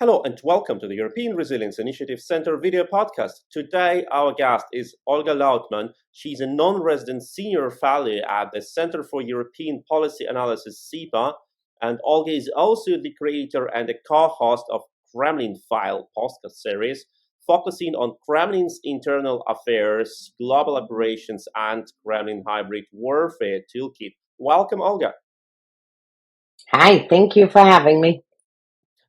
Hello and welcome to the European Resilience Initiative Center video podcast. Today, our guest is Olga Lautman. She's a non-resident senior fellow at the Center for European Policy Analysis, CEPA, and Olga is also the creator and a co-host of Kremlin File podcast series, focusing on Kremlin's internal affairs, global operations, and Kremlin hybrid warfare toolkit. Welcome, Olga. Hi, thank you for having me.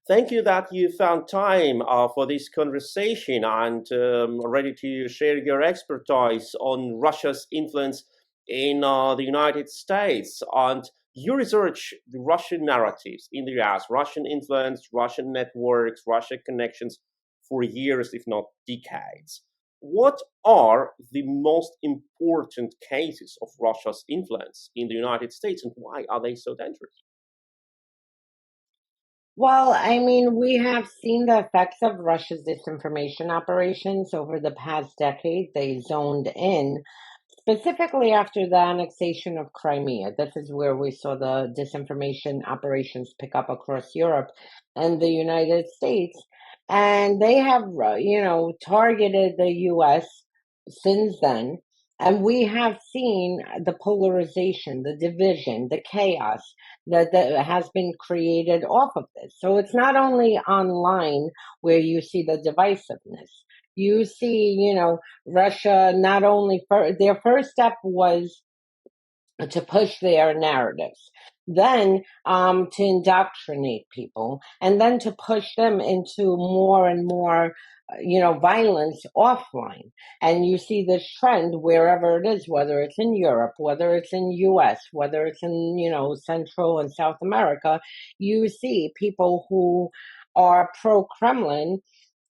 Thank you that you found time for this conversation and ready to share your expertise on Russia's influence in the United States. And you research the Russian narratives in the US, Russian influence, Russian networks, Russian connections for years, if not decades. What are the most important cases of Russia's influence in the United States and why are they so dangerous? Well, I mean, we have seen the effects of Russia's disinformation operations over the past decade. They zoned in specifically after the annexation of Crimea. This is where we saw the disinformation operations pick up across Europe and the United States. And they have, targeted the U.S. since then. And we have seen the polarization, the division, the chaos that has been created off of this. So it's not only online where you see the divisiveness. You see, Russia not only their first step was to push their narratives, then to indoctrinate people, and then to push them into more and more violence offline. And you see this trend wherever it is, whether it's in Europe, whether it's in US, whether it's in Central and South America. You see people who are pro-Kremlin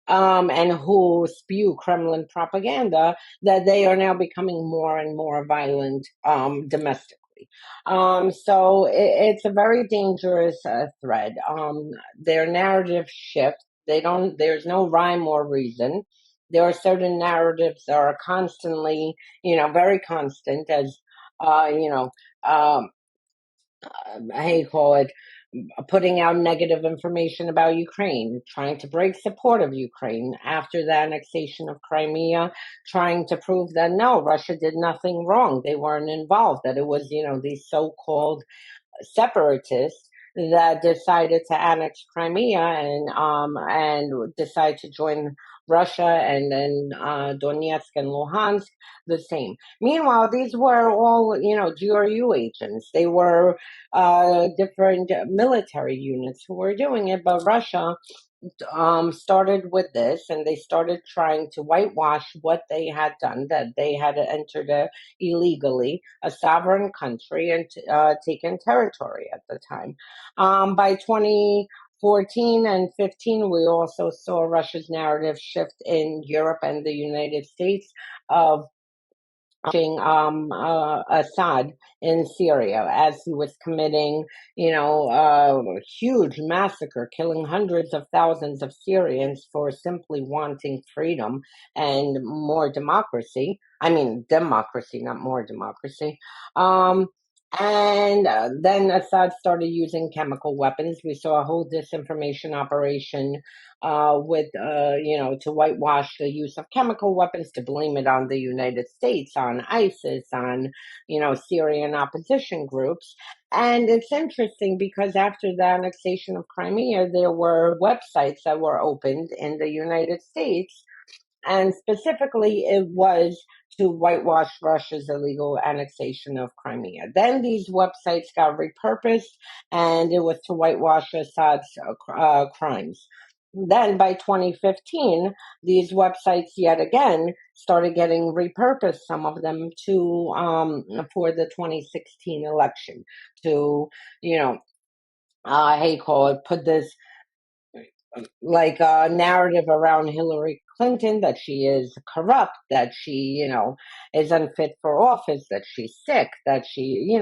and who spew Kremlin propaganda, that they are now becoming more and more violent domestically. So it's a very dangerous thread. Their narrative shift. They don't. There's no rhyme or reason. There are certain narratives that are constantly, very constant, as uh, you know, um, how you call it, putting out negative information about Ukraine, trying to break support of Ukraine after the annexation of Crimea, trying to prove that no, Russia did nothing wrong. They weren't involved, that it was, these so-called separatists that decided to annex Crimea and decide to join Russia, and then Donetsk and Luhansk the same. Meanwhile, these were all GRU agents. They were different military units who were doing it, but Russia started with this, and they started trying to whitewash what they had done, that they had entered illegally a sovereign country and taken territory at the time. By 2014 and 15, we also saw Russia's narrative shift in Europe and the United States of Assad in Syria as he was committing, a huge massacre, killing hundreds of thousands of Syrians for simply wanting freedom and more democracy. I mean, democracy, not more democracy. And then Assad started using chemical weapons. We saw a whole disinformation operation to whitewash the use of chemical weapons, to blame it on the United States, on ISIS, on, Syrian opposition groups. And it's interesting because after the annexation of Crimea, there were websites that were opened in the United States, and specifically it was to whitewash Russia's illegal annexation of Crimea. Then these websites got repurposed, and it was to whitewash Assad's crimes. Then by 2015, these websites yet again started getting repurposed, some of them to for the 2016 election, to put this like a narrative around Hillary Clinton, that she is corrupt, that she, is unfit for office, that she's sick, that she,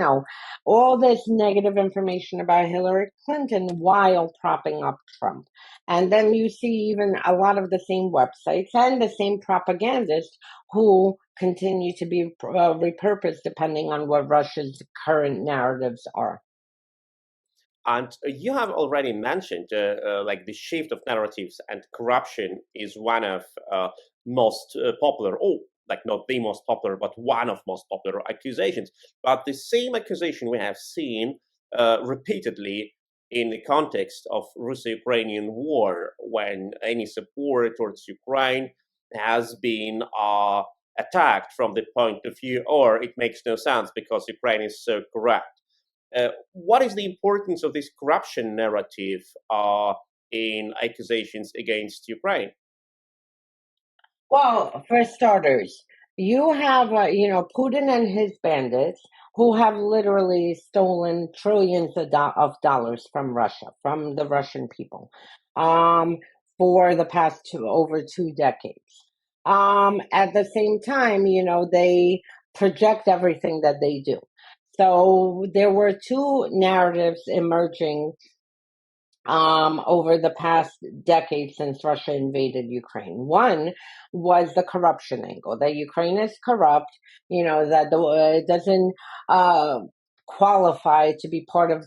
all this negative information about Hillary Clinton while propping up Trump. And then you see even a lot of the same websites and the same propagandists who continue to be repurposed depending on what Russia's current narratives are. And you have already mentioned like the shift of narratives, and corruption is one of most popular, or like not the most popular, but one of most popular accusations. But the same accusation we have seen repeatedly in the context of Russo-Ukrainian war, when any support towards Ukraine has been attacked from the point of view, or it makes no sense because Ukraine is so corrupt. What is the importance of this corruption narrative in accusations against Ukraine? Well, for starters, you have, Putin and his bandits who have literally stolen trillions of dollars from Russia, from the Russian people, for the past over 2 decades. At the same time, they project everything that they do. So there were two narratives emerging over the past decade since Russia invaded Ukraine. One was the corruption angle, that Ukraine is corrupt, that it doesn't qualify to be part of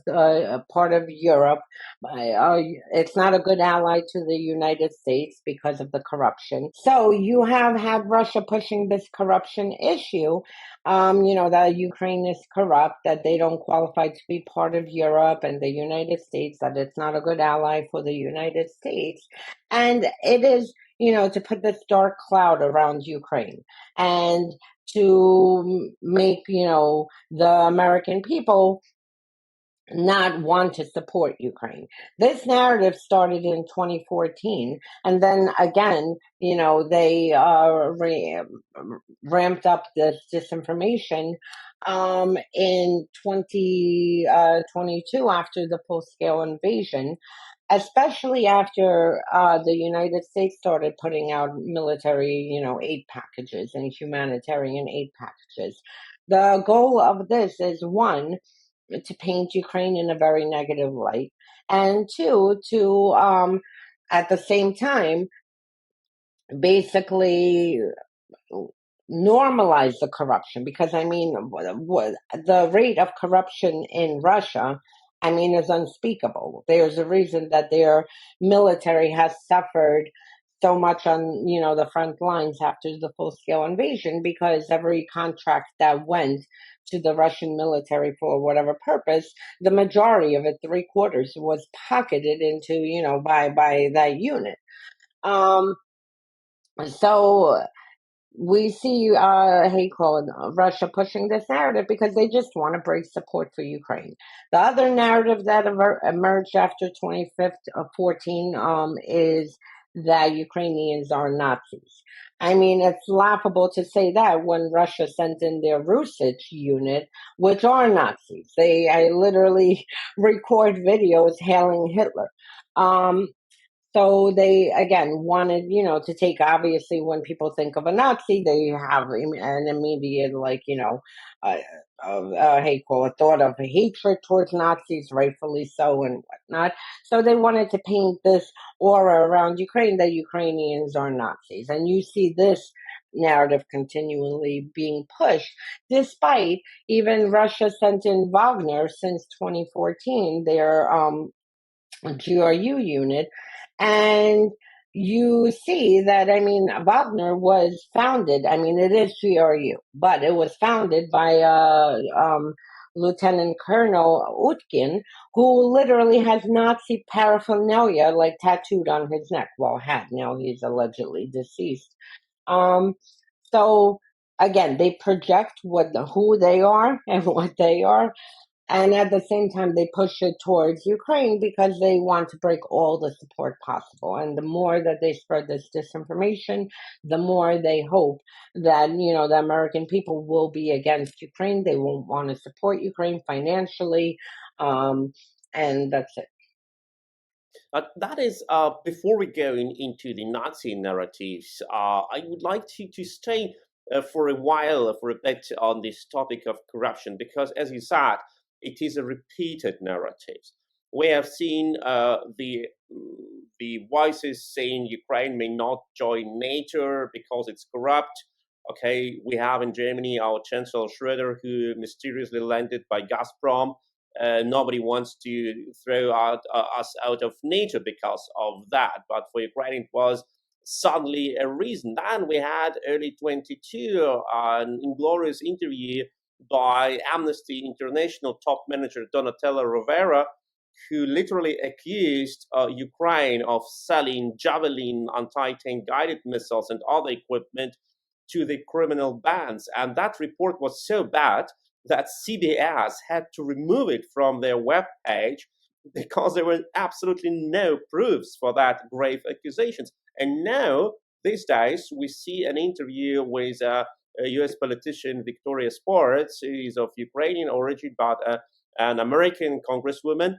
Europe. It's not a good ally to the United States because of the corruption. So you have had Russia pushing this corruption issue, that Ukraine is corrupt, that they don't qualify to be part of Europe and the United States, that it's not a good ally for the United States. And it is, to put this dark cloud around Ukraine and to make, the American people not want to support Ukraine. This narrative started in 2014, and then again, they ramped up this disinformation in 2022 after the full-scale invasion, especially after the United States started putting out military, aid packages and humanitarian aid packages. The goal of this is, one, to paint Ukraine in a very negative light, and two, to at the same time basically normalize the corruption, because the rate of corruption in Russia, is unspeakable. There's a reason that their military has suffered so much on the front lines after the full-scale invasion, because every contract that went to the Russian military for whatever purpose, the majority of it, 3/4, was pocketed into by that unit. So we see Russia pushing this narrative because they just want to break support for Ukraine. The other narrative that emerged after 2014 is that Ukrainians are Nazis. It's laughable to say that when Russia sent in their Rusich unit, which are Nazis. I literally record videos hailing Hitler. So they, again, wanted, to take, obviously, when people think of a Nazi, they have an immediate, thought of hatred towards Nazis, rightfully so, and whatnot. So they wanted to paint this aura around Ukraine that Ukrainians are Nazis. And you see this narrative continually being pushed, despite even Russia sent in Wagner since 2014, their GRU unit. And you see that, Wagner was founded, it is GRU, but it was founded by Lieutenant Colonel Utkin, who literally has Nazi paraphernalia like tattooed on his neck. Well, had, now he's allegedly deceased. So again, they project who they are and what they are. And at the same time, they push it towards Ukraine because they want to break all the support possible. And the more that they spread this disinformation, the more they hope that, the American people will be against Ukraine. They won't want to support Ukraine financially. And that's it. That is, before we go into the Nazi narratives, I would like to stay for a while, for a bit, on this topic of corruption, because as you said, it is a repeated narrative. We have seen the voices saying Ukraine may not join NATO because it's corrupt. Okay, we have in Germany our Chancellor Schröder, who mysteriously landed by Gazprom, nobody wants to throw us out of NATO because of that. But for Ukraine, it was suddenly a reason. Then we had early 22 an inglorious interview by Amnesty International top manager Donatella Rovera, who literally accused Ukraine of selling Javelin anti-tank guided missiles and other equipment to the criminal bands. And that report was so bad that CBS had to remove it from their webpage because there were absolutely no proofs for that grave accusations. And now, these days, we see an interview with a US politician, Victoria Spartz, who is of Ukrainian origin, but an American congresswoman.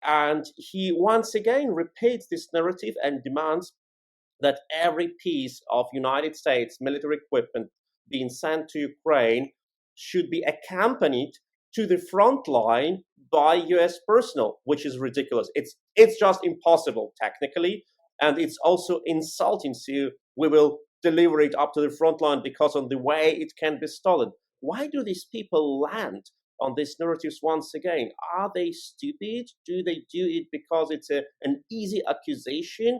And he once again repeats this narrative and demands that every piece of United States military equipment being sent to Ukraine should be accompanied to the front line by US personnel, which is ridiculous. It's just impossible technically, and it's also insulting. So we will deliver it up to the front line because on the way it can be stolen. Why do these people land on these narratives once again? Are they stupid? Do they do it because it's an easy accusation?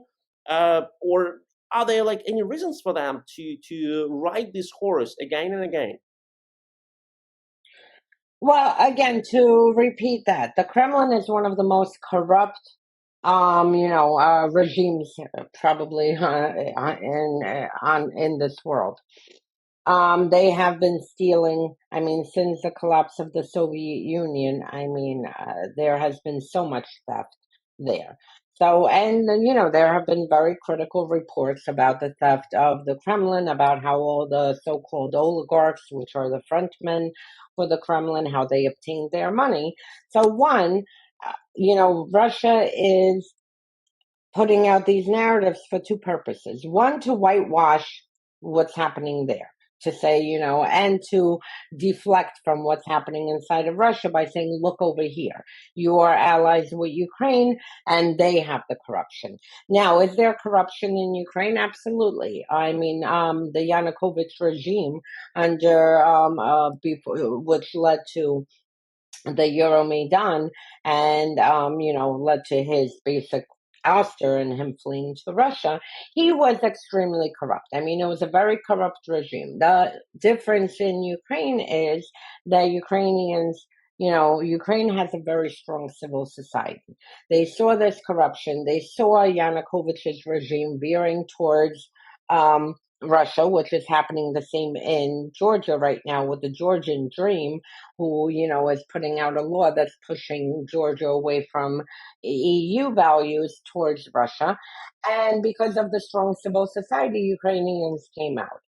Or are there like any reasons for them to ride this horse again and again? Well, again, to repeat that, the Kremlin is one of the most corrupt, regimes probably in this world. They have been stealing. I mean, since the collapse of the Soviet Union, there has been so much theft there. So, and there have been very critical reports about the theft of the Kremlin, about how all the so-called oligarchs, which are the frontmen for the Kremlin, how they obtained their money. So one, Russia is putting out these narratives for two purposes. One, to whitewash what's happening there, to say, and to deflect from what's happening inside of Russia by saying, look over here, you are allies with Ukraine and they have the corruption. Now, is there corruption in Ukraine? Absolutely. I mean, the Yanukovych regime which led to the Euromaidan and, led to his basic ouster and him fleeing to Russia, he was extremely corrupt. I mean, it was a very corrupt regime. The difference in Ukraine is that Ukraine has a very strong civil society. They saw this corruption. They saw Yanukovych's regime veering towards Russia, which is happening the same in Georgia right now with the Georgian Dream, who, is putting out a law that's pushing Georgia away from EU values towards Russia. And because of the strong civil society, Ukrainians came out.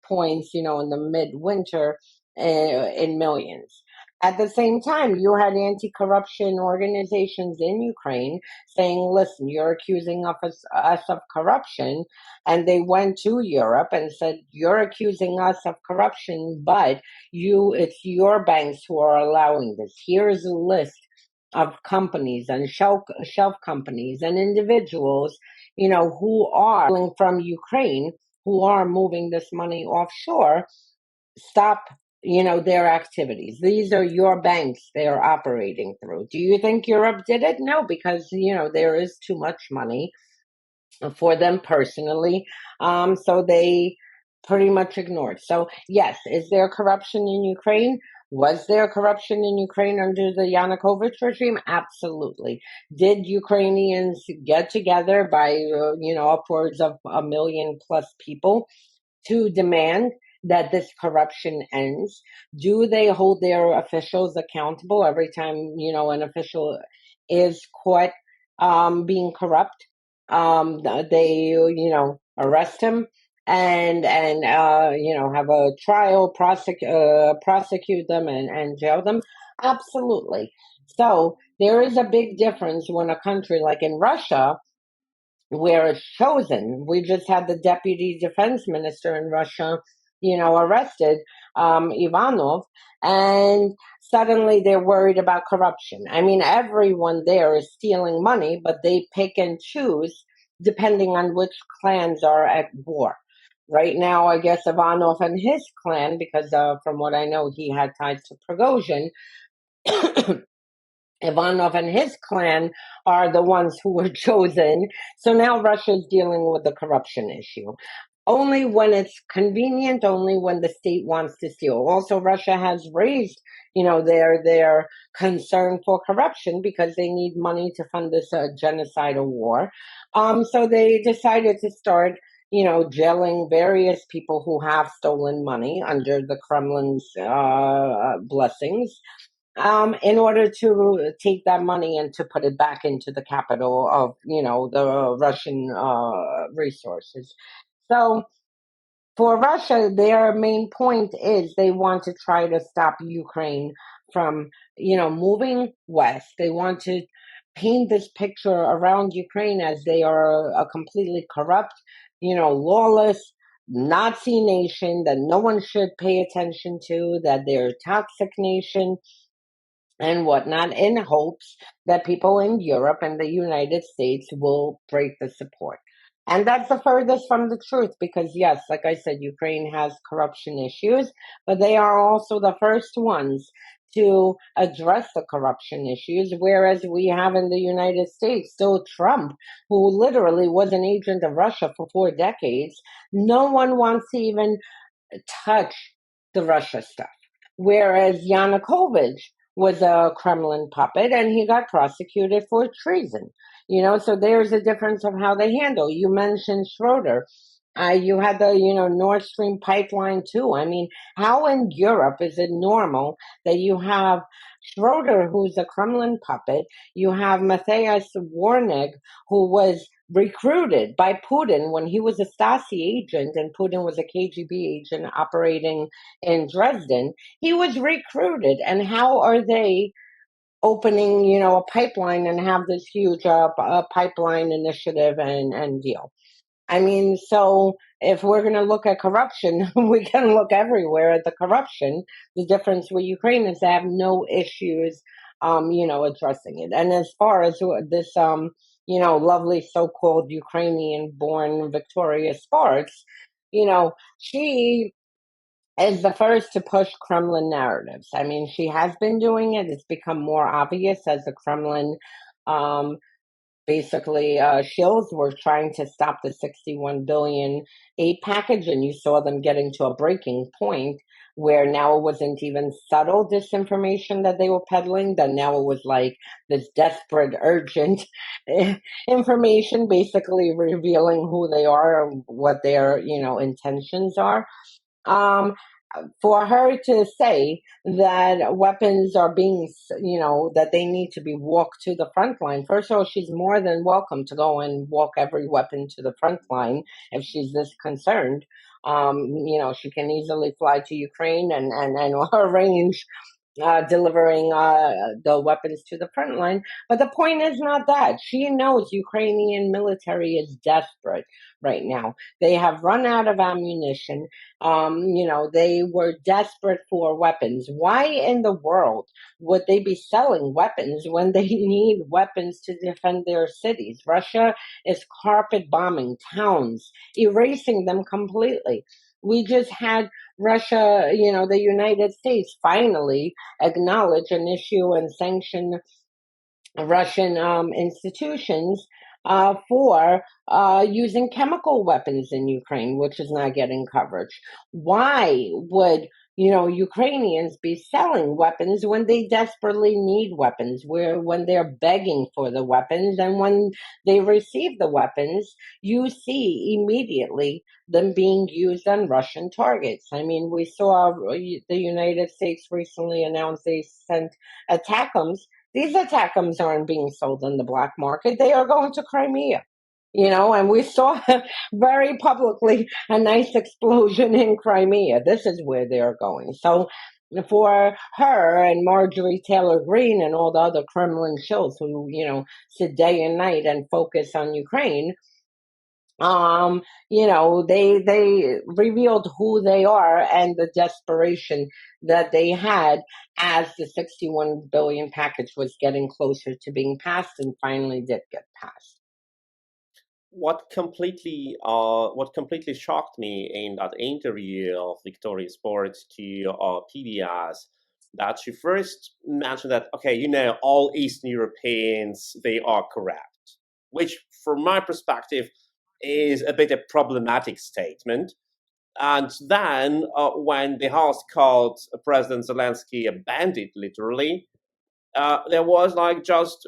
Points, in the midwinter in millions. At the same time, you had anti-corruption organizations in Ukraine saying, listen, you're accusing us of corruption. And they went to Europe and said, you're accusing us of corruption, but it's your banks who are allowing this. Here's a list of companies and shelf companies and individuals, who are from Ukraine, who are moving this money offshore. Stop their activities. These are your banks they are operating through. Do you think Europe did it? No, because, there is too much money for them personally. So they pretty much ignored. So yes, is there corruption in Ukraine? Was there corruption in Ukraine under the Yanukovych regime? Absolutely. Did Ukrainians get together by, upwards of 1 million plus people to demand that this corruption ends? Do they hold their officials accountable every time, an official is caught being corrupt? They, arrest him and have a trial, prosecute them and jail them? Absolutely. So there is a big difference when a country like in Russia, where it's chosen. We just had the deputy defense minister in Russia, arrested, Ivanov, and suddenly they're worried about corruption. I mean, everyone there is stealing money, but they pick and choose depending on which clans are at war. Right now, I guess Ivanov and his clan, because from what I know, he had ties to Prigozhin, Ivanov and his clan are the ones who were chosen. So now Russia's dealing with the corruption issue. Only when it's convenient, only when the state wants to steal. Also, Russia has raised, their concern for corruption because they need money to fund this genocidal war. So they decided to start, jailing various people who have stolen money under the Kremlin's blessings, in order to take that money and to put it back into the capital of, the Russian resources. So for Russia, their main point is they want to try to stop Ukraine from, moving west. They want to paint this picture around Ukraine as they are a completely corrupt, lawless Nazi nation that no one should pay attention to, that they're a toxic nation and whatnot, in hopes that people in Europe and the United States will break the support. And that's the furthest from the truth because, yes, like I said, Ukraine has corruption issues, but they are also the first ones to address the corruption issues, whereas we have in the United States still Trump, who literally was an agent of Russia for 4 decades. No one wants to even touch the Russia stuff. Whereas Yanukovych was a Kremlin puppet and he got prosecuted for treason. So there's a difference of how they handle. You mentioned Schroeder. You had the, Nord Stream pipeline too. I mean, how in Europe is it normal that you have Schroeder, who's a Kremlin puppet, you have Matthias Warnig, who was recruited by Putin when he was a Stasi agent and Putin was a KGB agent operating in Dresden. He was recruited. And how are they opening, a pipeline and have this huge pipeline initiative and deal? I mean, so if we're going to look at corruption, we can look everywhere at the corruption. The difference with Ukraine is they have no issues, addressing it. And as far as this, lovely so-called Ukrainian-born Victoria Spartz, she is the first to push Kremlin narratives. I mean, she has been doing it. It's become more obvious as the Kremlin, basically shills were trying to stop the 61 billion aid package, and you saw them getting to a breaking point where now it wasn't even subtle disinformation that they were peddling, that now it was like this desperate, urgent information, basically revealing who they are, what their, intentions are. For her to say that weapons are being, that they need to be walked to the front line. First of all, she's more than welcome to go and walk every weapon to the front line if she's this concerned. She can easily fly to Ukraine and arrange delivering the weapons to the front line. But the point is not that. She knows Ukrainian military is desperate right now. They have run out of ammunition. They were desperate for weapons. Why in the world would they be selling weapons when they need weapons to defend their cities? Russia is carpet bombing towns, erasing them completely. We just had Russia, the United States finally acknowledge and issue and sanction Russian institutions for using chemical weapons in Ukraine, which is not getting coverage. Why would Ukrainians be selling weapons when they desperately need weapons, when they're begging for the weapons, and when they receive the weapons, you see immediately them being used on Russian targets? I mean, we saw the United States recently announced they sent ATACMS. These ATACMS aren't being sold in the black market. They are going to Crimea. And we saw very publicly a nice explosion in Crimea. This is where they're going. So for her and Marjorie Taylor Greene and all the other Kremlin shows who, sit day and night and focus on Ukraine, they revealed who they are and the desperation that they had as the 61 billion package was getting closer to being passed and finally did get passed. What completely shocked me in that interview of Victoria Spartz to PBS that she first mentioned that, okay, all Eastern Europeans, they are corrupt, which from my perspective is a bit a problematic statement. And then when the House called President Zelensky a bandit, literally, there was like just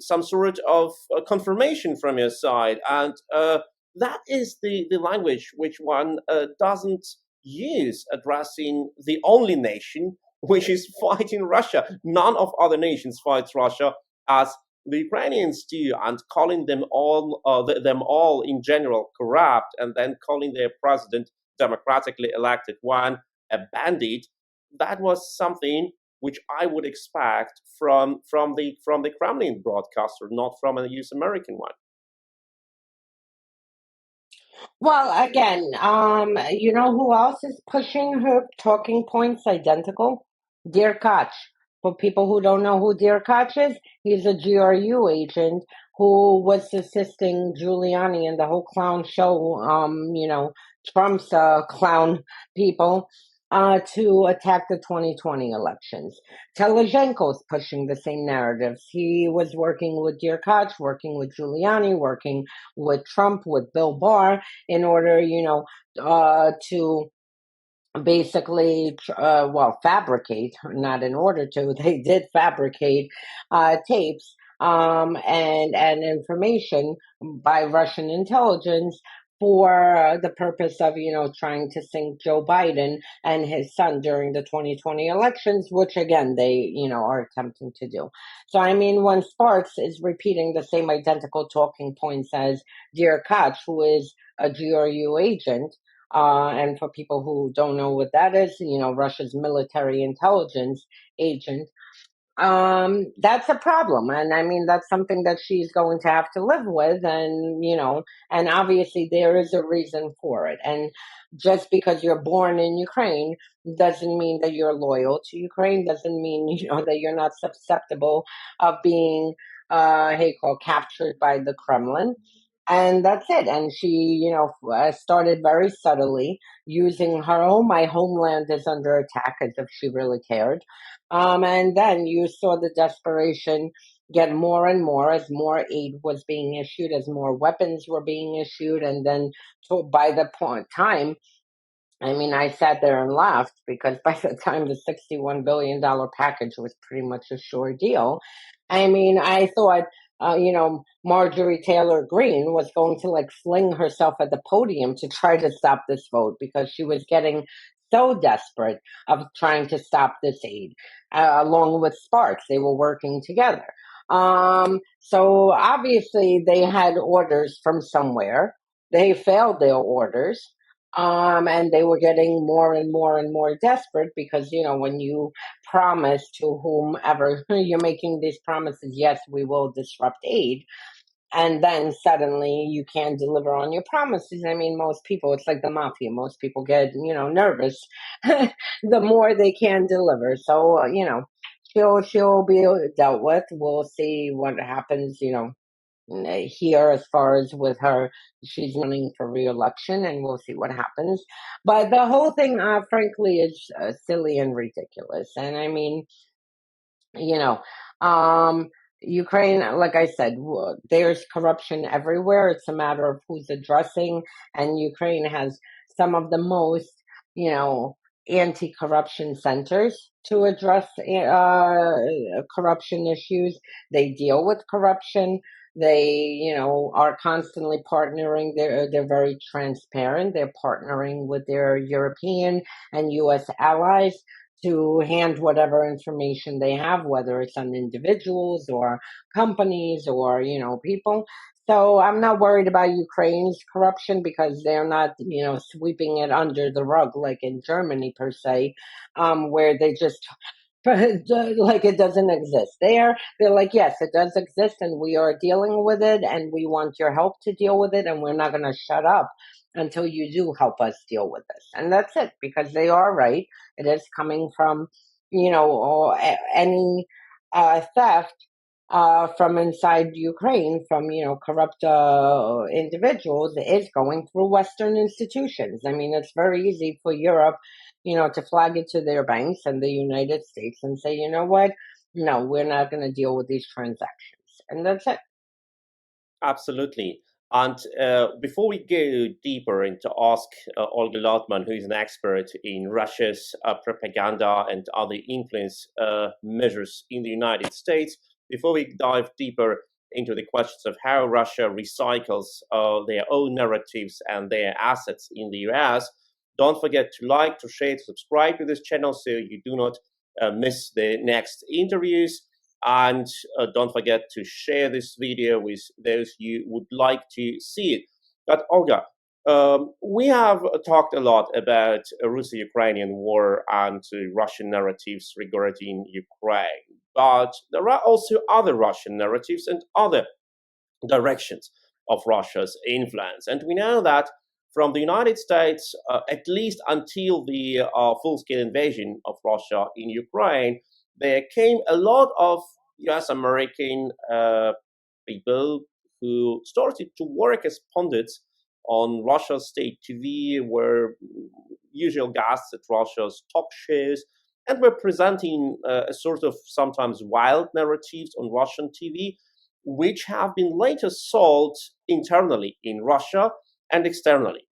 some sort of confirmation from your side. And that is the language which one doesn't use addressing the only nation which is fighting Russia. None of other nations fights Russia as the Ukrainians do, and calling them all in general corrupt, and then calling their president, democratically elected one, a bandit. That was something which I would expect from the Kremlin broadcaster, not from a US American one. Well, again, you know who else is pushing her talking points identical? Dear Koch. For people who don't know who Dear Koch is, he's a GRU agent who was assisting Giuliani in the whole clown show, Trump's clown people, to attack the 2020 elections. Telezhenko's pushing the same narratives. He was working with Dear Koch, working with Giuliani, working with Trump, with Bill Barr, in order, to basically, fabricate, not in order to, they did fabricate tapes and information by Russian intelligence for the purpose of, trying to sink Joe Biden and his son during the 2020 elections, which again, they, are attempting to do. So, I mean, when Spartz is repeating the same identical talking points as Dear Koch, who is a GRU agent, and for people who don't know what that is, Russia's military intelligence agent, that's a problem. And I mean, that's something that she's going to have to live with. And obviously there is a reason for it. And just because you're born in Ukraine doesn't mean that you're loyal to Ukraine, doesn't mean, that you're not susceptible of being, captured by the Kremlin. And that's it. And she, started very subtly using my homeland is under attack, as if she really cared. And then you saw the desperation get more and more as more aid was being issued, as more weapons were being issued. And then by the time, I mean, I sat there and laughed because by the time the $61 billion package was pretty much a sure deal, I mean, I thought, Marjorie Taylor Greene was going to like fling herself at the podium to try to stop this vote because she was getting so desperate of trying to stop this aid, along with Spartz. They were working together. So obviously they had orders from somewhere. They failed their orders. And they were getting more and more and more desperate because, when you promise to whomever you're making these promises, yes, we will disrupt aid. And then suddenly you can't deliver on your promises. I mean, most people, it's like the mafia. Most people get, nervous the more they can deliver. So, she'll be dealt with. We'll see what happens, here as far as with her. She's running for re-election and we'll see what happens. But the whole thing, frankly, is silly and ridiculous. And I mean, you know, Ukraine, like I said, there's corruption everywhere. It's a matter of who's addressing, and Ukraine has some of the most, anti-corruption centers to address corruption issues. They deal with corruption. They, are constantly partnering. They're very transparent. They're partnering with their European and U.S. allies to hand whatever information they have, whether it's on individuals or companies or, people. So I'm not worried about Ukraine's corruption because they're not, sweeping it under the rug like in Germany per se, where they just like it doesn't exist. They're like, yes, it does exist and we are dealing with it and we want your help to deal with it and we're not going to shut up until you do help us deal with this. And that's it, because they are right. It is coming from, any theft from inside Ukraine, from corrupt individuals, is going through Western institutions. I mean, it's very easy for Europe, to flag it to their banks and the United States and say, you know what, no, we're not going to deal with these transactions, and that's it. Absolutely. And before we go deeper into ask Olga Lautman, who is an expert in Russia's propaganda and other influence measures in the United States, before we dive deeper into the questions of how Russia recycles their own narratives and their assets in the US, don't forget to like, to share, to subscribe to this channel so you do not miss the next interviews. And don't forget to share this video with those you would like to see it. But Olga, we have talked a lot about Russo-Ukrainian war and Russian narratives regarding Ukraine. But there are also other Russian narratives and other directions of Russia's influence. And we know that from the United States, at least until the full-scale invasion of Russia in Ukraine, there came a lot of US American people who started to work as pundits on Russia's state TV, were usual guests at Russia's talk shows, and were presenting a sort of sometimes wild narratives on Russian TV, which have been later sold internally in Russia and externally.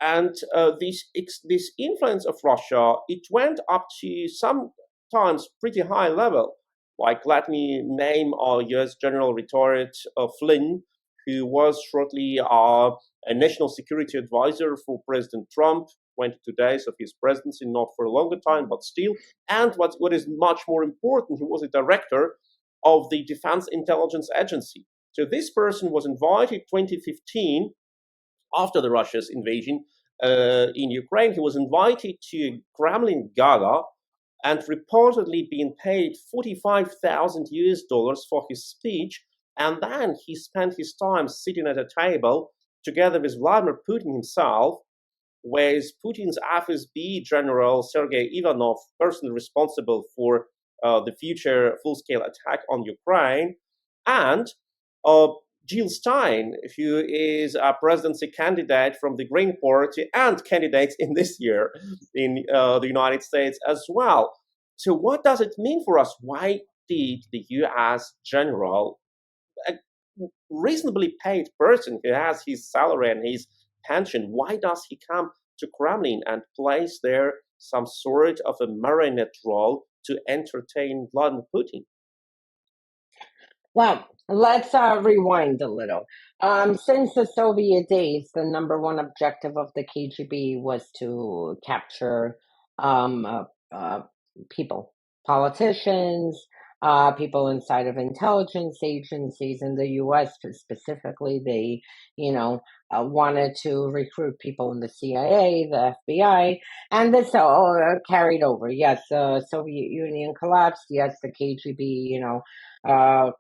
And this influence of Russia, it went up to sometimes pretty high level. Like, let me name our US General Retired Flynn, who was shortly a national security advisor for President Trump, 22 days of his presidency, not for a longer time, but still. And what is much more important, he was a director of the Defense Intelligence Agency. So this person was invited 2015, after the Russia's invasion in Ukraine. He was invited to Kremlin Gala and reportedly being paid 45,000 US dollars for his speech. And then he spent his time sitting at a table together with Vladimir Putin himself, with Putin's FSB general Sergei Ivanov, personally responsible for the future full-scale attack on Ukraine, and Jill Stein, who is a presidency candidate from the Green Party and candidate in this year in the United States as well. So what does it mean for us? Why did the US general, a reasonably paid person who has his salary and his pension, why does he come to Kremlin and plays there some sort of a marionette role to entertain Vladimir Putin? Well, let's rewind a little. Since the Soviet days, the number one objective of the KGB was to capture people, politicians, people inside of intelligence agencies in the U.S. Specifically. They, wanted to recruit people in the CIA, the FBI, and this all carried over. Yes, the Soviet Union collapsed. Yes, the KGB,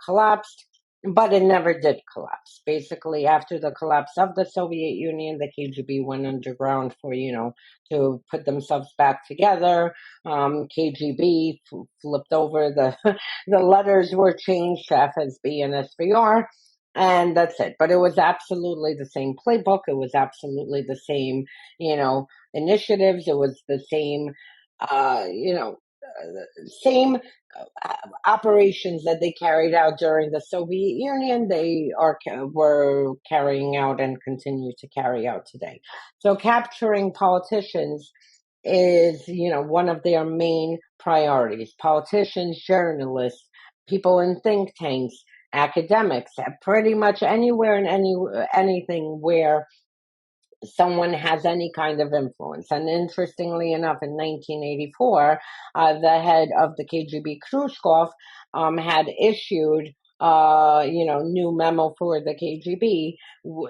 collapsed, but it never did collapse. Basically, after the collapse of the Soviet Union, the KGB went underground for, to put themselves back together. KGB flipped over the letters were changed to FSB and SVR, and that's it. But it was absolutely the same playbook. It was absolutely the same, initiatives. It was the same, same operations that they carried out during the Soviet Union, they were carrying out and continue to carry out today. So capturing politicians is, one of their main priorities. Politicians, journalists, people in think tanks, academics, pretty much anywhere and anything where someone has any kind of influence. And interestingly enough, in 1984, the head of the KGB, Khrushchev, had issued new memo for the KGB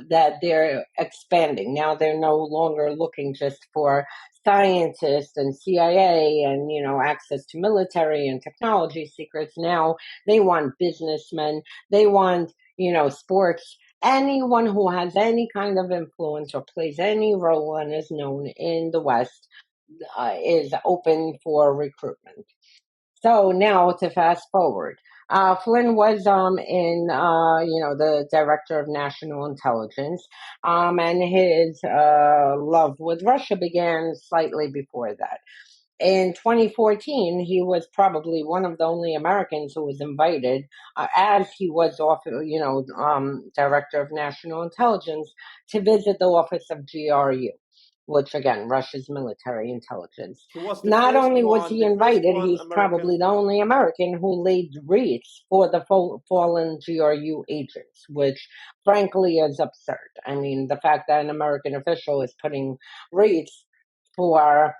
that they're expanding. Now they're no longer looking just for scientists and CIA and, access to military and technology secrets. Now they want businessmen. They want, sports. Anyone who has any kind of influence or plays any role and is known in the West is open for recruitment. So now to fast forward. Flynn was the director of national intelligence, and his love with Russia began slightly before that. In 2014, he was probably one of the only Americans who was invited, as he was director of national intelligence, to visit the office of GRU, which again, Russia's military intelligence. He was Not only was one, he the first invited, one he's American. probably the only American who laid wreaths for the fallen GRU agents, which frankly is absurd. I mean, the fact that an American official is putting wreaths for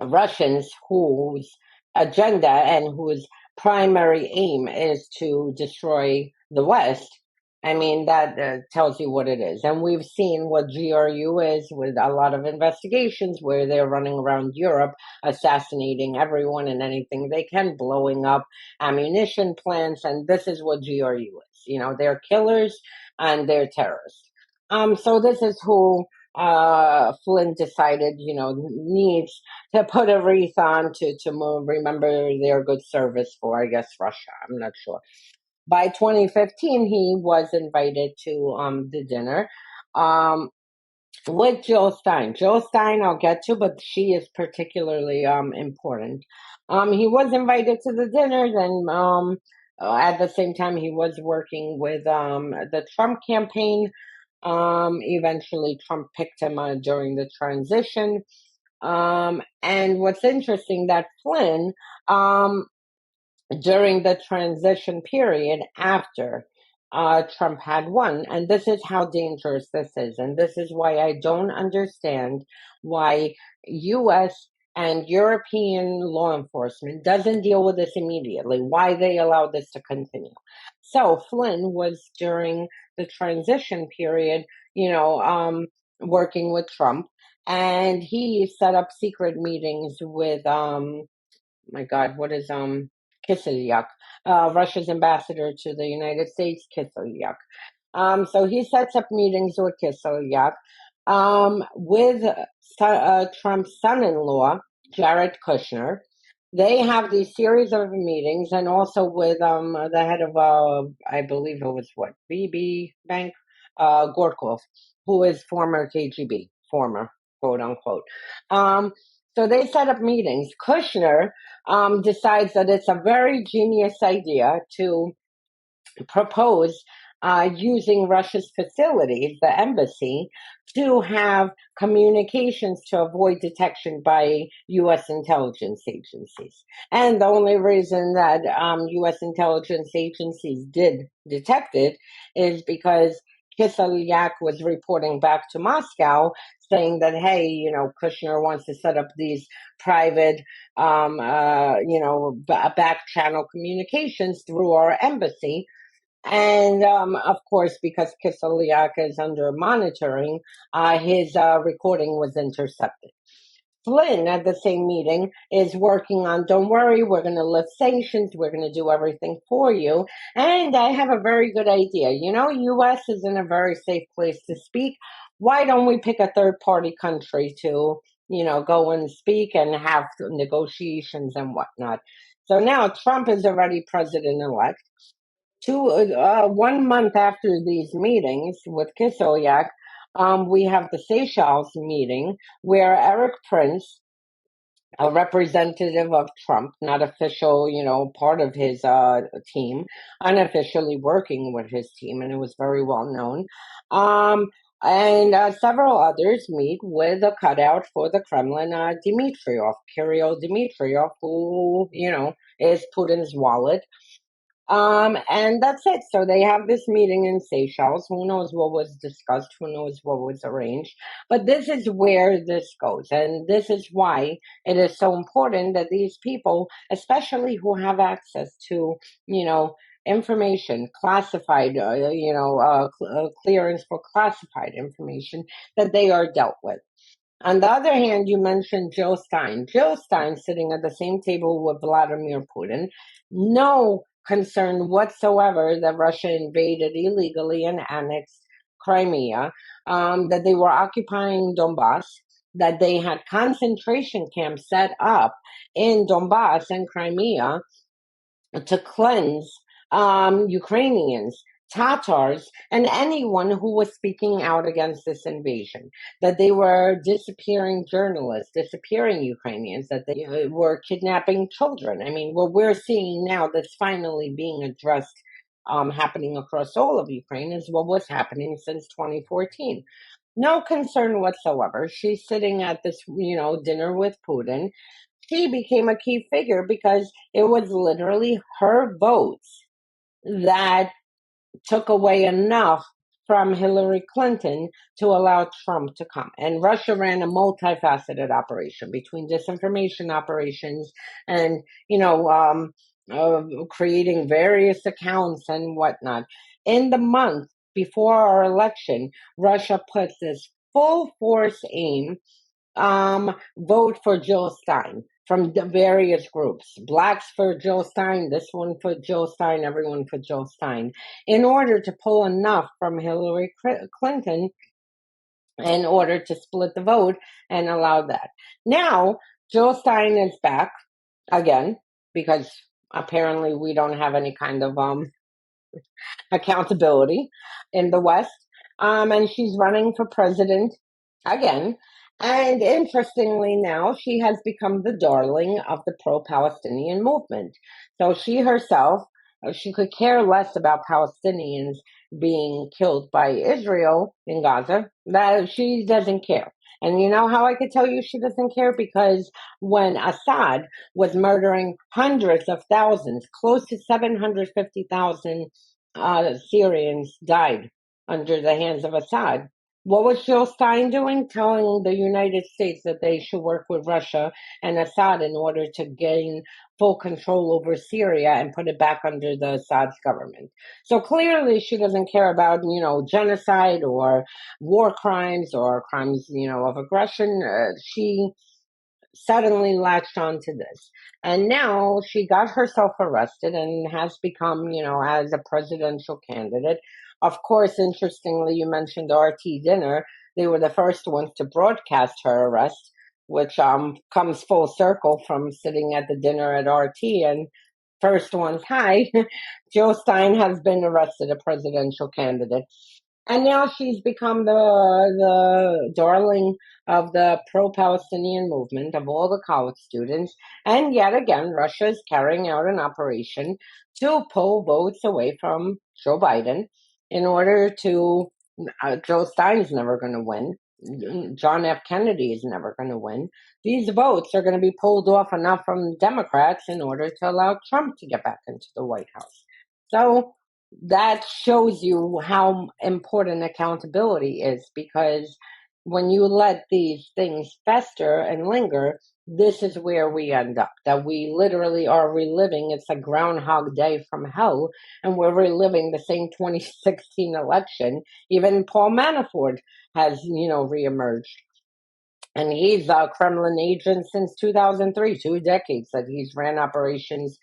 Russians whose agenda and whose primary aim is to destroy the West, I mean, that tells you what it is. And we've seen what GRU is with a lot of investigations where they're running around Europe, assassinating everyone and anything they can, blowing up ammunition plants. And this is what GRU is. You know, they're killers and they're terrorists. So this is who Flynn decided, needs to put a wreath on to remember their good service for, I guess, Russia. I'm not sure. By 2015, he was invited to the dinner with Jill Stein. Jill Stein, I'll get to, but she is particularly important. He was invited to the dinner, then at the same time, he was working with the Trump campaign. Eventually, Trump picked him during the transition. And what's interesting that Flynn, during the transition period after Trump had won, and this is how dangerous this is, and this is why I don't understand why U.S. and European law enforcement doesn't deal with this immediately, why they allow this to continue. So Flynn was during the transition period, working with Trump, and he set up secret meetings with my God, what is Kislyak, Russia's ambassador to the United States, Kislyak. So he sets up meetings with Kislyak, with Trump's son-in-law, Jared Kushner. They have these series of meetings, and also with the head of, I believe it was BB Bank, Gorkov, who is former KGB, former, quote unquote. So they set up meetings. Kushner decides that it's a very genius idea to propose using Russia's facilities, the embassy, to have communications to avoid detection by U.S. intelligence agencies. And the only reason that U.S. intelligence agencies did detect it is because Kislyak was reporting back to Moscow saying that, hey, Kushner wants to set up these private, back channel communications through our embassy. And of course, because Kislyak is under monitoring, his recording was intercepted. Flynn, at the same meeting, is working on, don't worry, we're going to lift sanctions, we're going to do everything for you. And I have a very good idea. U.S. is in a very safe place to speak. Why don't we pick a third-party country to, go and speak and have negotiations and whatnot? So now Trump is already president-elect. 1 month after these meetings with Kislyak, we have the Seychelles meeting where Eric Prince, a representative of Trump, not official, part of his team, unofficially working with his team, and it was very well known. And several others meet with a cutout for the Kremlin, Kirill Dmitriev, who, is Putin's wallet. And that's it. So they have this meeting in Seychelles. Who knows what was discussed? Who knows what was arranged? But this is where this goes. And this is why it is so important that these people, especially who have access to, information, classified, clearance for classified information, that they are dealt with. On the other hand, you mentioned Jill Stein. Jill Stein sitting at the same table with Vladimir Putin. No concern whatsoever that Russia invaded illegally and annexed Crimea, that they were occupying Donbass, that they had concentration camps set up in Donbass and Crimea to cleanse Ukrainians, Tatars, and anyone who was speaking out against this invasion, that they were disappearing journalists, disappearing Ukrainians, that they were kidnapping children. I mean, what we're seeing now that's finally being addressed, happening across all of Ukraine, is what was happening since 2014. No concern whatsoever. She's sitting at this, dinner with Putin. She became a key figure because it was literally her votes that took away enough from Hillary Clinton to allow Trump to come. And Russia ran a multifaceted operation between disinformation operations and, creating various accounts and whatnot. In the month before our election, Russia put this full force aim, vote for Jill Stein from the various groups. Blacks for Jill Stein, this one for Jill Stein, everyone for Jill Stein, in order to pull enough from Hillary Clinton in order to split the vote and allow that. Now, Jill Stein is back again because apparently we don't have any kind of accountability in the West. And she's running for president again. And interestingly, now she has become the darling of the pro-Palestinian movement. So she herself, she could care less about Palestinians being killed by Israel in Gaza. That she doesn't care. And you know how I could tell you she doesn't care? Because when Assad was murdering hundreds of thousands, close to 750,000 Syrians died under the hands of Assad. What was Jill Stein doing? Telling the United States that they should work with Russia and Assad in order to gain full control over Syria and put it back under the Assad's government. So clearly she doesn't care about, genocide or war crimes or crimes, of aggression. She suddenly latched onto this. And now she got herself arrested and has become, as a presidential candidate. Of course, interestingly, you mentioned RT Dinner. They were the first ones to broadcast her arrest, which comes full circle from sitting at the dinner at RT and first ones. Hi, Jill Stein has been arrested, a presidential candidate. And now she's become the darling of the pro-Palestinian movement of all the college students. And yet again, Russia is carrying out an operation to pull votes away from Joe Biden in order to, Joe Stein's never going to win. John F. Kennedy is never going to win. These votes are going to be pulled off enough from Democrats in order to allow Trump to get back into the White House. So that shows you how important accountability is, because when you let these things fester and linger, this is where we end up, that we literally are reliving. It's a Groundhog Day from hell, and we're reliving the same 2016 election. Even Paul Manafort has, reemerged. And he's a Kremlin agent since 2003, 2 decades that he's ran operations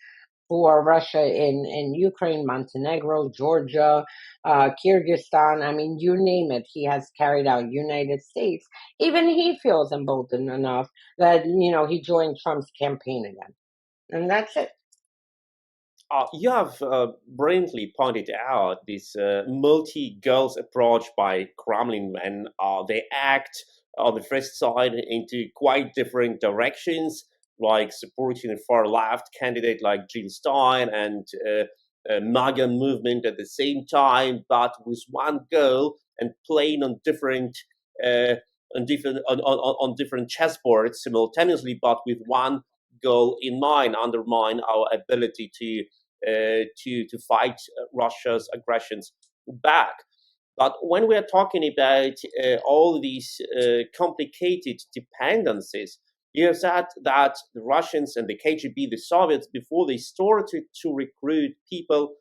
for Russia in Ukraine, Montenegro, Georgia, Kyrgyzstan. I mean, you name it, he has carried out. United States. Even he feels emboldened enough that, he joined Trump's campaign again. And that's it. You have brilliantly pointed out this multi-goals approach by Kremlin, when they act on the first side into quite different directions, like supporting a far-left candidate like Jill Stein and MAGA movement at the same time, but with one goal and playing on different chessboards simultaneously, but with one goal in mind: undermine our ability to fight Russia's aggressions back. But when we are talking about all these complicated dependencies, you have said that the Russians and the KGB, the Soviets, before they started to recruit people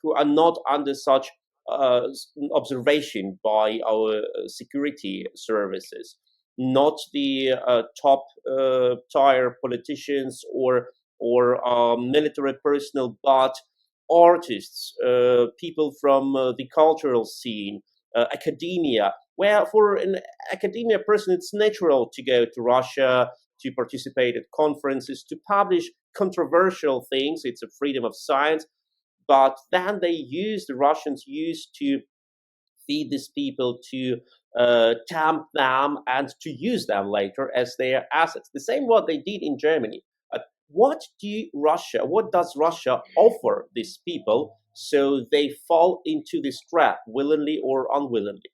who are not under such observation by our security services, not the top tier politicians or military personnel, but artists, people from the cultural scene, academia, where for an academia person it's natural to go to Russia, to participate at conferences, to publish controversial things. It's a freedom of science. but then the Russians used to feed these people, to tempt them, and to use them later as their assets. The same what they did in Germany. What does Russia offer these people so they fall into this trap, willingly or unwillingly?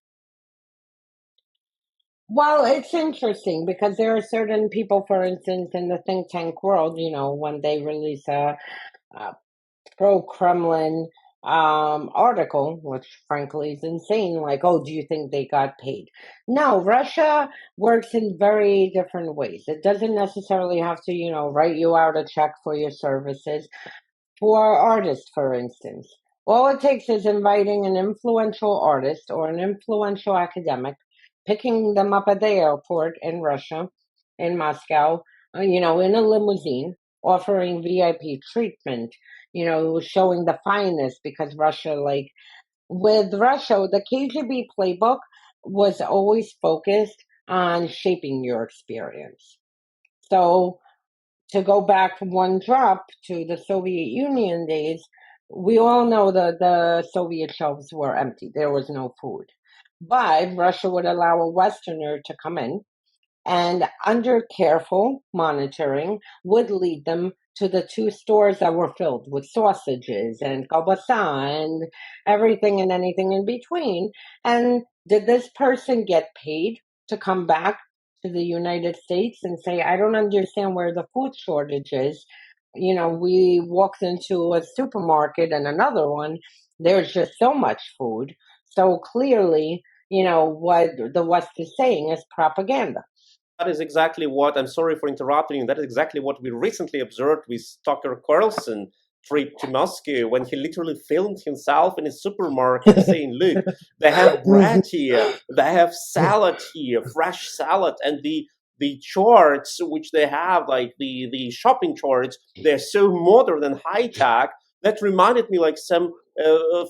Well, it's interesting because there are certain people, for instance, in the think tank world, when they release a pro-Kremlin article, which frankly is insane, like, oh, do you think they got paid? No, Russia works in very different ways. It doesn't necessarily have to, write you out a check for your services. For artists, for instance, all it takes is inviting an influential artist or an influential academic, picking them up at the airport in Russia, in Moscow, in a limousine, offering VIP treatment, showing the finest, because Russia, like, with Russia, the KGB playbook was always focused on shaping your experience. So to go back one drop to the Soviet Union days, we all know that the Soviet shelves were empty. There was no food. But Russia would allow a Westerner to come in and, under careful monitoring, would lead them to the two stores that were filled with sausages and kielbasa and everything and anything in between. And did this person get paid to come back to the United States and say, I don't understand where the food shortage is? We walked into a supermarket and another one, there's just so much food. So clearly, what the West is saying is propaganda. That is exactly what, I'm sorry for interrupting, that is exactly what we recently observed with Tucker Carlson trip to Moscow, when he literally filmed himself in a supermarket saying, look, they have bread here, they have salad here, fresh salad, and the charts which they have, like the shopping charts, they're so modern and high-tech. That reminded me like some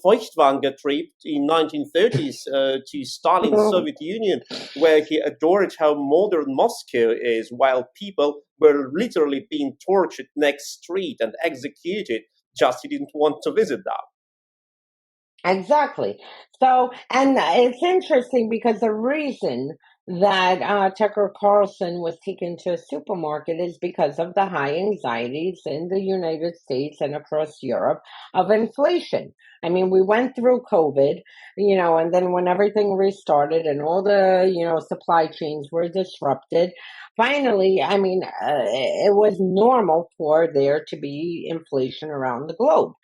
Feuchtwanger trip in 1930s to Stalin's Soviet Union, where he adored how modern Moscow is, while people were literally being tortured next street and executed. Just he didn't want to visit them. Exactly. So, and it's interesting because the reason that Tucker Carlson was taken to a supermarket is because of the high anxieties in the United States and across Europe of inflation. I mean, we went through COVID, and then when everything restarted and all the, supply chains were disrupted, finally, I mean, it was normal for there to be inflation around the globe.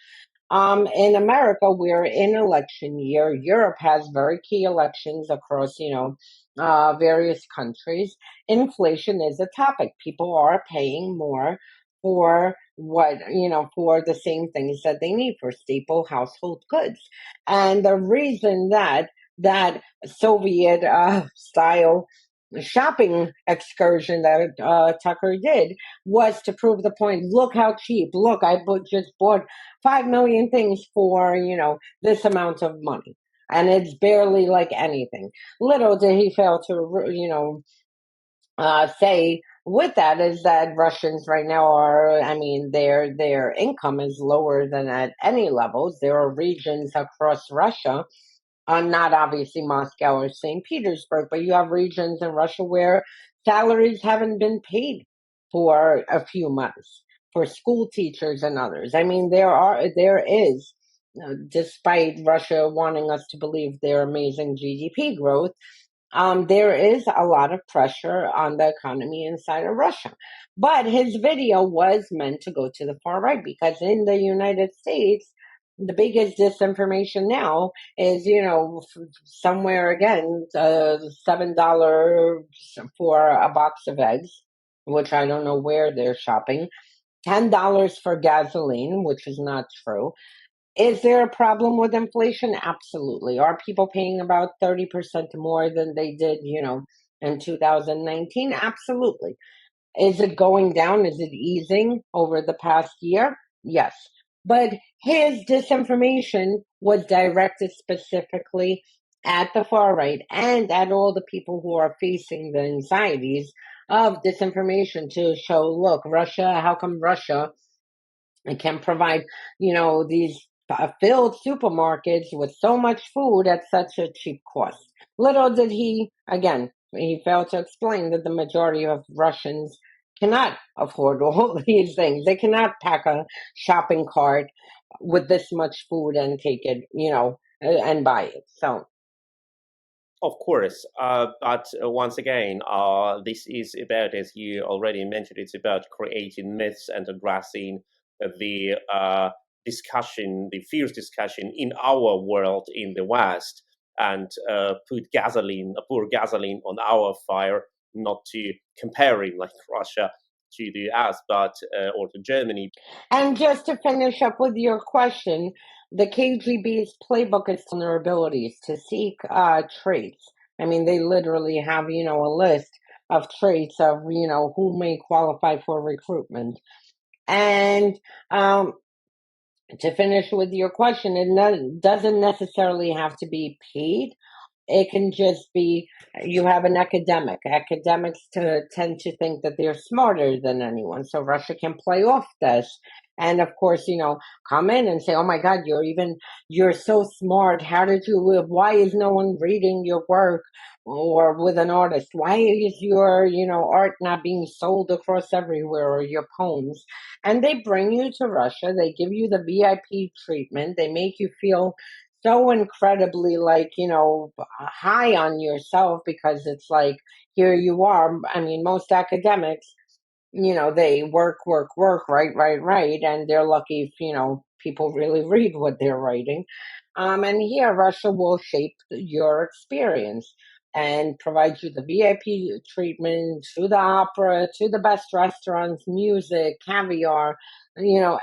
In America, we're in election year. Europe has very key elections across, various countries. Inflation is a topic. People are paying more for for the same things that they need for staple household goods. And the reason that Soviet style shopping excursion that Tucker did was to prove the point. Look how cheap. Look, just bought 5 million things for, this amount of money. And it's barely like anything. Little did he fail to, say with that is that Russians right now are, I mean, their income is lower than at any levels. There are regions across Russia, not obviously Moscow or St. Petersburg, but you have regions in Russia where salaries haven't been paid for a few months for school teachers and others. I mean, there is, despite Russia wanting us to believe their amazing GDP growth, there is a lot of pressure on the economy inside of Russia. But his video was meant to go to the far right because in the United States, the biggest disinformation now is, somewhere again, $7 for a box of eggs, which I don't know where they're shopping, $10 for gasoline, which is not true. Is there a problem with inflation? Absolutely. Are people paying about 30% more than they did, in 2019? Absolutely. Is it going down? Is it easing over the past year? Yes. But his disinformation was directed specifically at the far right and at all the people who are facing the anxieties of disinformation to show, look, Russia, how come Russia can provide, these filled supermarkets with so much food at such a cheap cost. Little did he, again, he failed to explain that the majority of Russians cannot afford all these things. They cannot pack a shopping cart with this much food and take it, and buy it. So, of course, but once again, this is about, as you already mentioned, it's about creating myths and addressing the discussion, the fierce discussion in our world in the West, and pour gasoline on our fire, not to comparing like Russia to the US, but or to Germany. and just to finish up with your question, the KGB's playbook is vulnerabilities to seek traits. I mean, they literally have, a list of traits of, who may qualify for recruitment. And to finish with your question, it doesn't necessarily have to be paid. It can just be you have an academic. Academics tend to think that they're smarter than anyone. So Russia can play off this. And of course, come in and say, oh my God, you're so smart. Why is no one reading your work? Or with an artist, why is your, art not being sold across everywhere, or your poems? And they bring you to Russia. They give you the VIP treatment. They make you feel so incredibly high on yourself, because it's like, here you are. I mean, most academics, they work, write, and they're lucky if, people really read what they're writing. And here, Russia will shape your experience and provide you the VIP treatment, to the opera, to the best restaurants, music, caviar,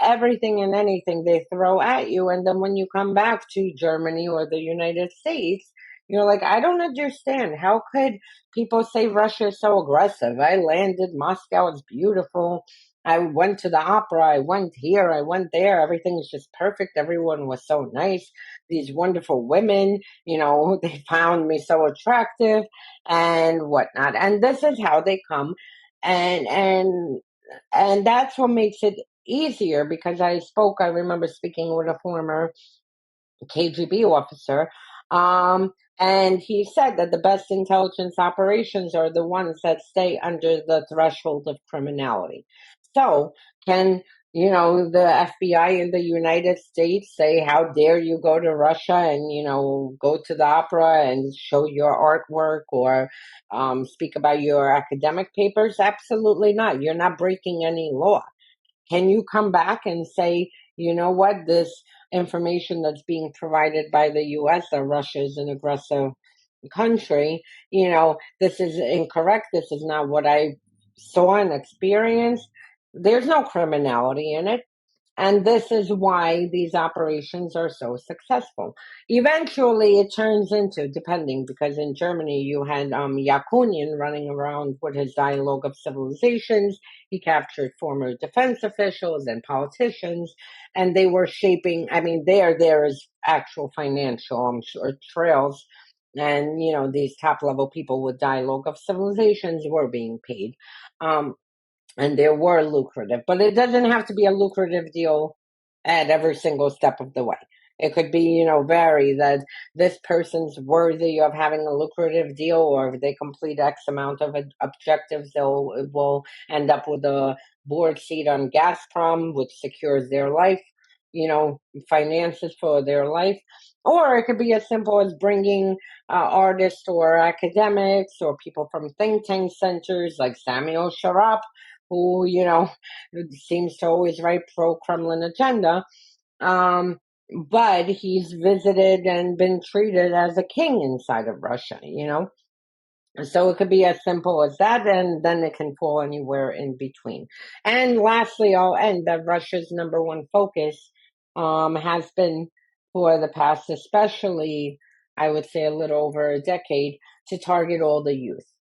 everything and anything they throw at you. And then when you come back to Germany or the United States, you're like, I don't understand. How could people say Russia is so aggressive? I landed, Moscow is beautiful. I went to the opera. I went here. I went there. Everything is just perfect. Everyone was so nice. These wonderful women, they found me so attractive and whatnot. And this is how they come. And that's what makes it easier, because I remember speaking with a former KGB officer, and he said that the best intelligence operations are the ones that stay under the threshold of criminality. So, can the FBI in the United States say, "How dare you go to Russia and go to the opera and show your artwork, or speak about your academic papers"? Absolutely not. You're not breaking any law. Can you come back and say, you know what, this information that's being provided by the US, that Russia is an aggressive country, this is incorrect, this is not what I saw and experienced? There's no criminality in it. And this is why these operations are so successful. Eventually, it turns into, depending, because in Germany you had Yakunin running around with his dialogue of civilizations. He captured former defense officials and politicians, and they were shaping. I mean, there is actual financial, I'm sure, trails. And these top level people with dialogue of civilizations were being paid. And they were lucrative, but it doesn't have to be a lucrative deal at every single step of the way. It could be, vary, that this person's worthy of having a lucrative deal, or if they complete X amount of objectives, will end up with a board seat on Gazprom, which secures their life, finances for their life. Or it could be as simple as bringing artists or academics or people from think tank centers like Samuel Sharap, who, seems to always write pro-Kremlin agenda. But he's visited and been treated as a king inside of Russia, So it could be as simple as that, and then it can fall anywhere in between. And lastly, I'll end that Russia's number one focus has been, for the past, especially, I would say, a little over a decade, to target all the youth.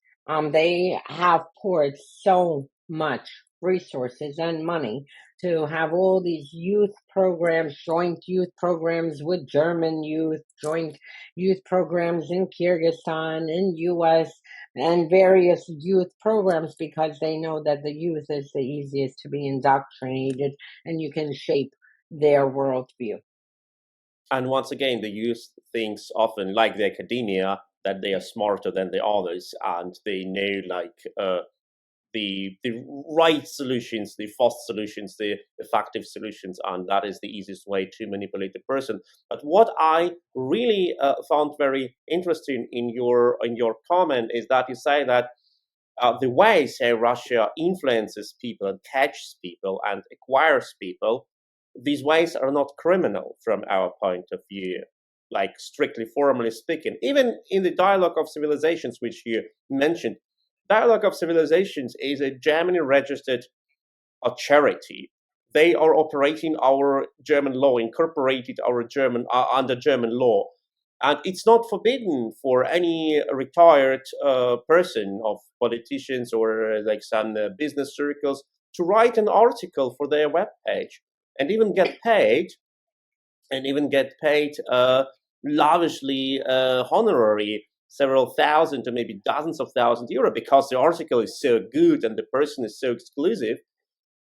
They have poured so much resources and money to have all these youth programs, joint youth programs with German youth, joint youth programs in Kyrgyzstan, in US, and various youth programs, because they know that the youth is the easiest to be indoctrinated and you can shape their worldview. And once again, the youth thinks often, like the academia, that they are smarter than the others and they know the right solutions, the fast solutions, the effective solutions, and that is the easiest way to manipulate the person. But what I really found very interesting in your comment is that you say that the way, say, Russia influences people and catches people and acquires people, these ways are not criminal from our point of view, like strictly formally speaking. Even in the Dialogue of Civilizations, which you mentioned, Dialogue of Civilizations is a Germany registered charity. They are operating our German law, incorporated our German under German law, and it's not forbidden for any retired person of politicians or like some business circles to write an article for their webpage and even get paid lavishly honorary several thousand or maybe dozens of thousands euro because the article is so good and the person is so exclusive,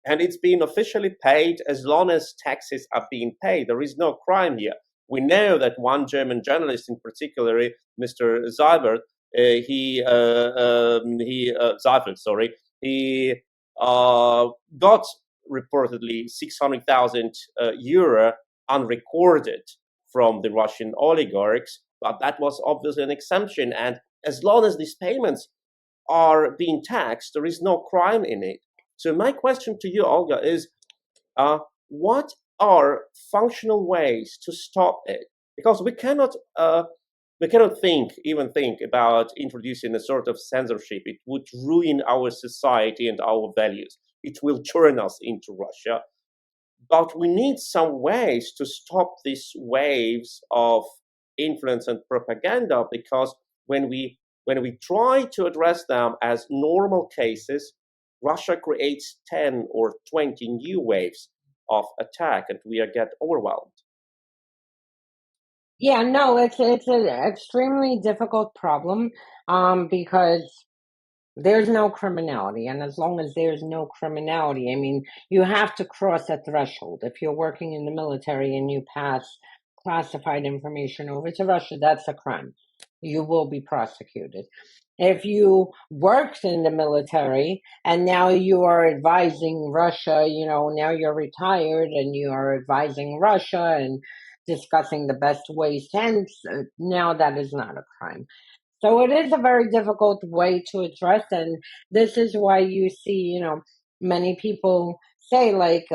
and it's being officially paid as long as taxes are being paid. There is no crime here. We know that one German journalist, in particular, Mr. Seibert, Seifert, sorry, he got reportedly 600,000 euro unrecorded from the Russian oligarchs, but that was obviously an exemption. And as long as these payments are being taxed, there is no crime in it. So my question to you, Olga, is what are functional ways to stop it? Because we cannot even think about introducing a sort of censorship. It would ruin our society and our values. It will turn us into Russia. But we need some ways to stop these waves of influence and propaganda, because when we try to address them as normal cases, Russia creates 10 or 20 new waves of attack and we get overwhelmed. Yeah, no, it's an extremely difficult problem because there's no criminality, and as long as there's no criminality, I mean, you have to cross a threshold. If you're working in the military and you pass classified information over to Russia, that's a crime. You will be prosecuted. If you worked in the military and now you are advising Russia, now you're retired and you are advising Russia and discussing the best ways to end, now that is not a crime. So it is a very difficult way to address, and this is why you see, many people say like,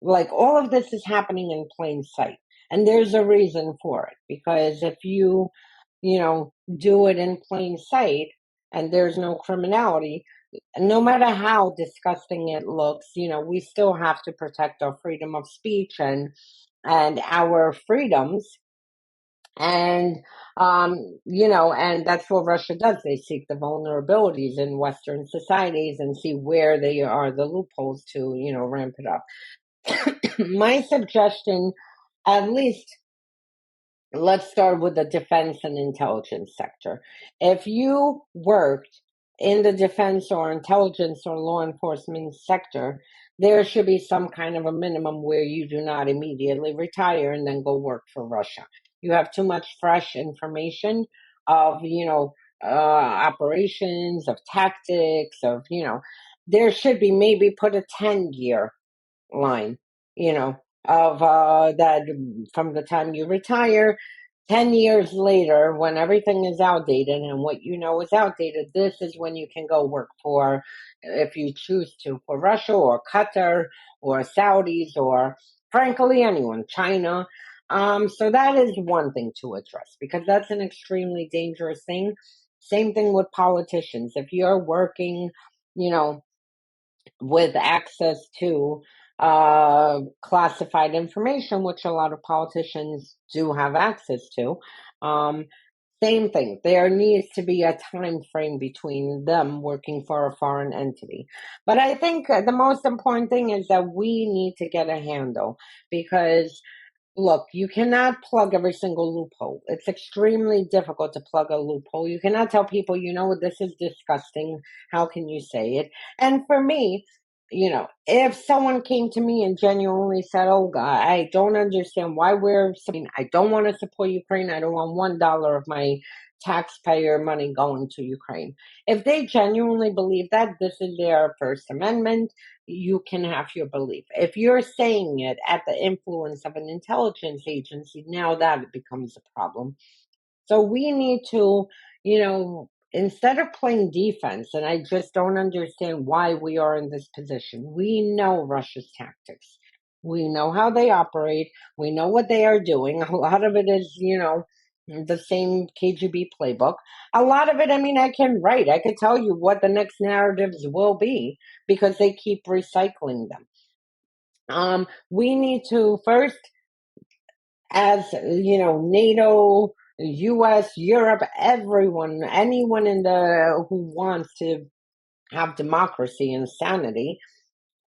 like all of this is happening in plain sight, and there's a reason for it, because if you do it in plain sight and there's no criminality, no matter how disgusting it looks, we still have to protect our freedom of speech and our freedoms. And and that's what Russia does. They seek the vulnerabilities in Western societies and see where they are the loopholes to ramp it up. My suggestion, at least, let's start with the defense and intelligence sector. If you worked in the defense or intelligence or law enforcement sector, there should be some kind of a minimum where you do not immediately retire and then go work for Russia. You have too much fresh information of, operations, of tactics, there should be maybe put a 10-year line, of that from the time you retire, 10 years later, when everything is outdated and what is outdated, this is when you can go work for, if you choose to, for Russia or Qatar or Saudis or frankly anyone, China. So that is one thing to address, because that's an extremely dangerous thing. Same thing with politicians. If you're working, with access to classified information, which a lot of politicians do have access to. Same thing. There needs to be a time frame between them working for a foreign entity. But I think the most important thing is that we need to get a handle, because look, you cannot plug every single loophole. It's extremely difficult to plug a loophole. You cannot tell people, this is disgusting. How can you say it? And for me, if someone came to me and genuinely said, Olga, I don't understand why I don't want to support Ukraine. I don't want $1 of my taxpayer money going to Ukraine. If they genuinely believe that, this is their First Amendment. You can have your belief. If you're saying it at the influence of an intelligence agency, now that becomes a problem. So we need to, instead of playing defense, and I just don't understand why we are in this position. We know Russia's tactics. We know how they operate. We know what they are doing. A lot of it is, the same KGB playbook. A lot of it, I can write. I could tell you what the next narratives will be because they keep recycling them. We need to first, as NATO, US, Europe, everyone, anyone who wants to have democracy and sanity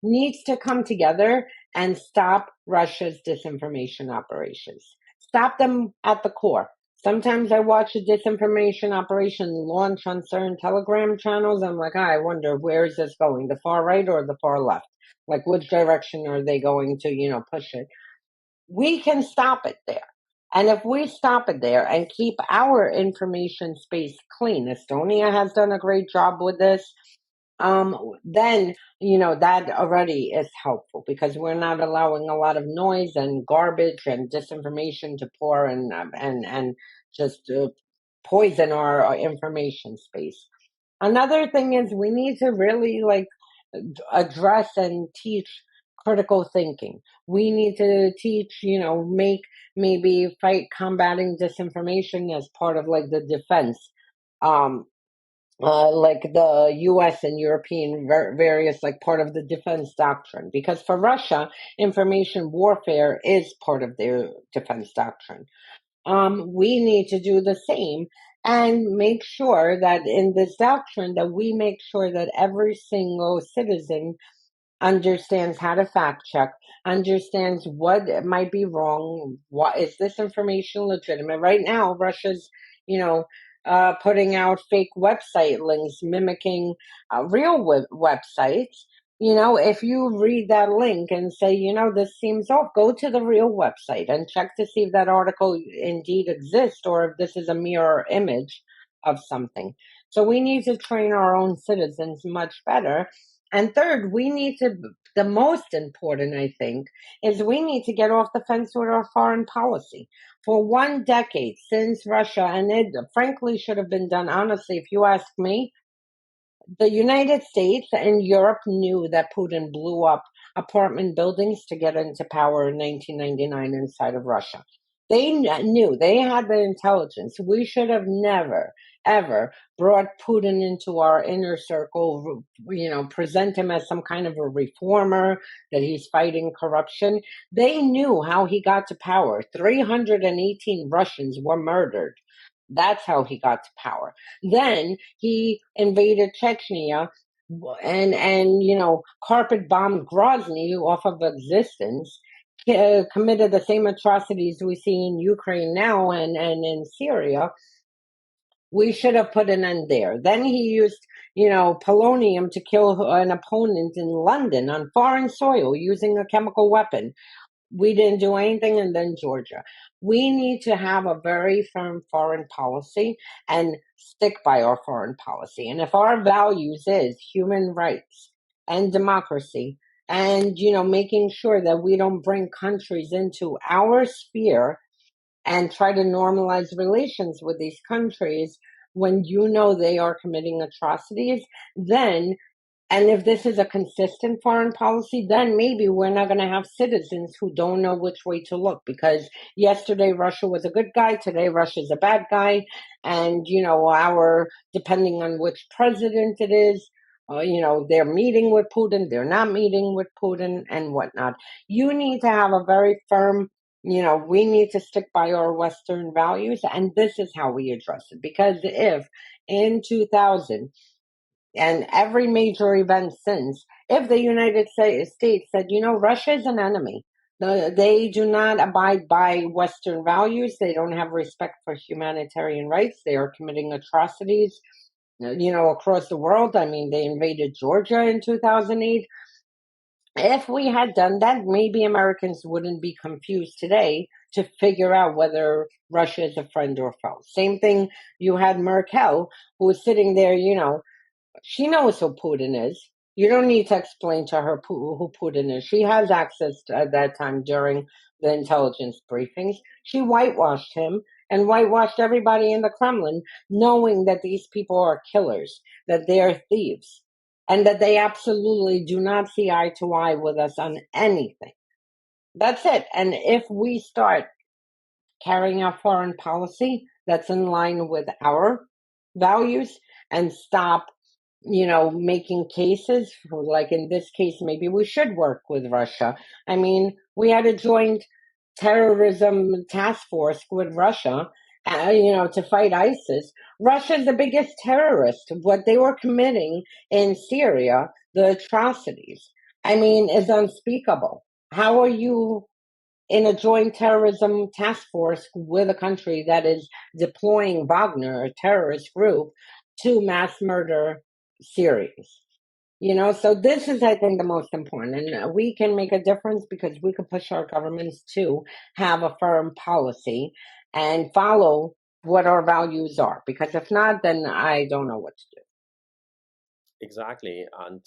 needs to come together and stop Russia's disinformation operations. Stop them at the core. Sometimes I watch a disinformation operation launch on certain Telegram channels. I'm like, I wonder, where is this going? The far right or the far left? Like, which direction are they going to, push it? We can stop it there. And if we stop it there and keep our information space clean, Estonia has done a great job with this, then, that already is helpful because we're not allowing a lot of noise and garbage and disinformation to pour and just poison our information space. Another thing is we need to really address and teach critical thinking. We need to teach, maybe fight combating disinformation as part of the defense. Like the US and European various part of the defense doctrine. Because for Russia, information warfare is part of their defense doctrine. We need to do the same and make sure that in this doctrine that we make sure that every single citizen understands how to fact check, understands what might be wrong. What is this information legitimate? Right now, Russia's, putting out fake website links mimicking real websites. If you read that link and say, this seems off, go to the real website and check to see if that article indeed exists or if this is a mirror image of something. So we need to train our own citizens much better. And third, the most important, I think, is we need to get off the fence with our foreign policy. For 1 decade since Russia, and it frankly should have been done, honestly, if you ask me, the United States and Europe knew that Putin blew up apartment buildings to get into power in 1999 inside of Russia. They knew, they had the intelligence. We should have never, ever brought Putin into our inner circle, present him as some kind of a reformer, that he's fighting corruption. They knew how he got to power. 318 Russians were murdered. That's how he got to power. Then he invaded Chechnya and carpet bombed Grozny off of existence, committed the same atrocities we see in Ukraine now and in Syria. We should have put an end there. Then he used, polonium to kill an opponent in London on foreign soil using a chemical weapon. We didn't do anything, and then Georgia. We need to have a very firm foreign policy and stick by our foreign policy. And if our values is human rights and democracy and, making sure that we don't bring countries into our sphere and try to normalize relations with these countries when they are committing atrocities, then and if this is a consistent foreign policy, then maybe we're not going to have citizens who don't know which way to look, because yesterday Russia was a good guy, today Russia's a bad guy. And, depending on which president it is, they're meeting with Putin, they're not meeting with Putin and whatnot. You need to have a very firm, we need to stick by our Western values. And this is how we address it. Because if in 2000, and every major event since, if the United States said, Russia is an enemy, they do not abide by Western values, they don't have respect for humanitarian rights, they are committing atrocities, across the world. They invaded Georgia in 2008. If we had done that, maybe Americans wouldn't be confused today to figure out whether Russia is a friend or foe. Same thing, you had Merkel, who was sitting there, she knows who Putin is. You don't need to explain to her who Putin is. She has access to, at that time during the intelligence briefings. She whitewashed him and whitewashed everybody in the Kremlin, knowing that these people are killers, that they are thieves, and that they absolutely do not see eye to eye with us on anything. That's it. And if we start carrying out foreign policy that's in line with our values and stop making cases like in this case, maybe we should work with Russia. I mean, we had a joint terrorism task force with Russia, to fight ISIS. Russia's the biggest terrorist. What they were committing in Syria, the atrocities, I mean, is unspeakable. How are you in a joint terrorism task force with a country that is deploying Wagner, a terrorist group, to mass murder Syrians? So this is, I think, the most important. And we can make a difference because we can push our governments to have a firm policy and follow what our values are. Because if not, then I don't know what to do. Exactly. And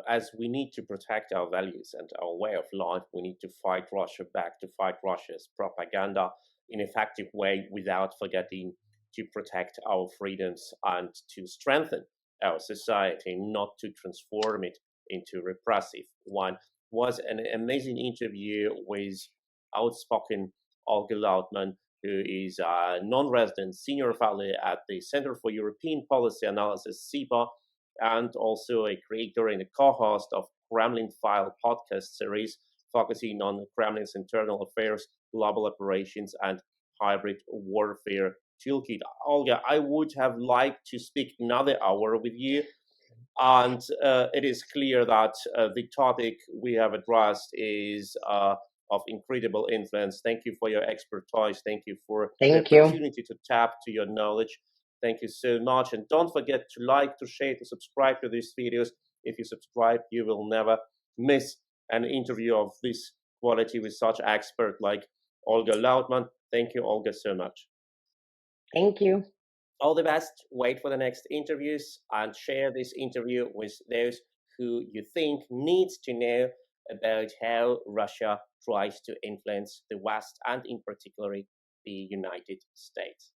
as we need to protect our values and our way of life, we need to fight Russia back, to fight Russia's propaganda in an effective way without forgetting to protect our freedoms and to strengthen our society, not to transform it into repressive one. Was an amazing interview with outspoken Olga Lautman, who is a non-resident senior fellow at the Center for European Policy Analysis, CEPA, and also a creator and a co-host of Kremlin File podcast series, focusing on Kremlin's internal affairs, global operations, and hybrid warfare toolkit. Olga, I would have liked to speak another hour with you, and it is clear that the topic we have addressed is of incredible influence. Thank you for your expertise. Thank you for the opportunity to tap to your knowledge. Thank you so much. And don't forget to like, to share, to subscribe to these videos. If you subscribe, you will never miss an interview of this quality with such expert like Olga Lautman. Thank you, Olga, so much. Thank you. All the best. Wait for the next interviews and share this interview with those who you think needs to know about how Russia tries to influence the West and in particular the United States.